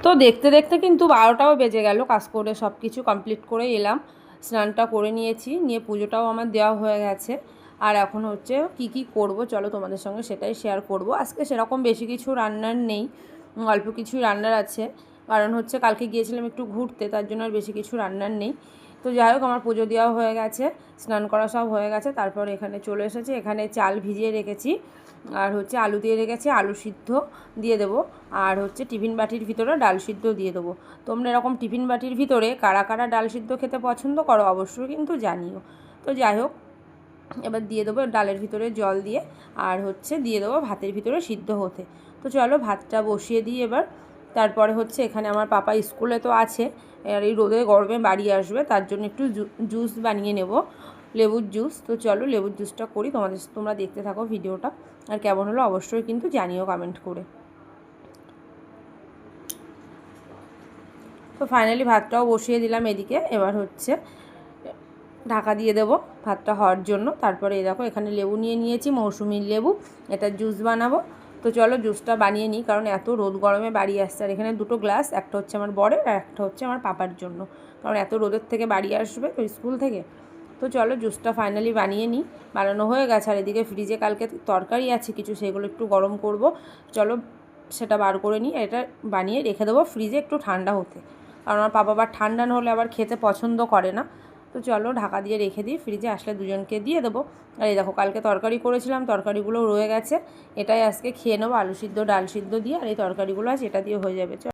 তো দেখতে দেখতে কিন্তু 12টাও বেজে গেল। কাজ করে সব কিছু কমপ্লিট করে এলাম, স্নানটা করে নিয়েছি, নিয়ে পুজোটাও আমার দেওয়া হয়ে গেছে। আর এখন হচ্ছে কি করব চলো তোমাদের সঙ্গে সেটাই শেয়ার করব। আজকে সেরকম বেশি কিছু রান্নার নেই, অল্প কিছুই রান্নার আছে, কারণ হচ্ছে কালকে গিয়েছিলাম একটু ঘুরতে, তার জন্য আর বেশি কিছু রান্নার নেই। তো যাই হোক, আমার পুজো দেওয়া হয়ে গেছে, স্নান করা সব হয়ে গেছে। তারপর এখানে চলে এসেছি, এখানে চাল ভিজিয়ে রেখেছি, আর হচ্ছে আলু দিয়ে রেখেছি, আলু সিদ্ধ দিয়ে দেবো, আর হচ্ছে টিফিন বাটির ভিতরে ডাল সিদ্ধ দিয়ে দেবো। তোমরা এরকম টিফিন বাটির ভিতরে কারা কারা ডাল সিদ্ধ খেতে পছন্দ করো অবশ্যই কিন্তু জানিও। তো যাই হোক, এবার দিয়ে দেবো ডালের ভিতরে জল দিয়ে, আর হচ্ছে দিয়ে দেবো ভাতের ভিতরে সিদ্ধ হতে। তো চলো ভাতটা বসিয়ে দিই এবার। তারপরে হচ্ছে এখানে আমার পাপা স্কুলে তো আছে, আর এই রোদে গরমে বাড়ি আসবে, তার জন্য একটু জুস বানিয়ে নেব, লেবুর জুস। তো চলো লেবুর জুসটা করি, তোমরা দেখতে থাকো ভিডিওটা, আর কেমন হলো অবশ্যই কিন্তু জানিও কমেন্ট করে। তো ফাইনালি ভাতটাও বসিয়ে দিলাম এদিকে, এবার হচ্ছে ঢাকা দিয়ে দেবো ভাতটা হওয়ার জন্য। তারপরে এই দেখো এখানে লেবু নিয়ে নিয়েছি, মৌসুমির লেবু, এটা জুস বানাবো। তো চলো জুসটা বানিয়ে নিই, কারণ এত রোদ গরমে বাড়ি আসছে। আর এখানে দুটো গ্লাস, একটা হচ্ছে আমার বরের আর একটা হচ্ছে আমার পাপার জন্য, কারণ এত রোদের থেকে বাড়ি আসবে তো স্কুল থেকে। তো চলো জুসটা ফাইনালি বানিয়ে নিই, বানানো হয়ে গেছে। আর এদিকে ফ্রিজে কালকে তরকারি আছে কিছু, সেগুলো একটু গরম করব, চলো সেটা বার করে নিই। এটা বানিয়ে রেখে দেবো ফ্রিজে একটু ঠান্ডা হতে, কারণ আমার পাপা আবার ঠান্ডা না হলে আবার খেতে পছন্দ করে না। তো চলো ঢাকা দিয়ে রেখে দিই, ফ্রিজে আসলে দুজনকে দিয়ে দেবো। আর এই দেখো কালকে তরকারি করেছিলাম, তরকারিগুলো রয়ে গেছে, এটাই আজকে খেয়ে নেবো, আলু সিদ্ধ ডাল সিদ্ধ দিয়ে। আর এই তরকারিগুলো আছে, এটা দিয়ে হয়ে যাবে।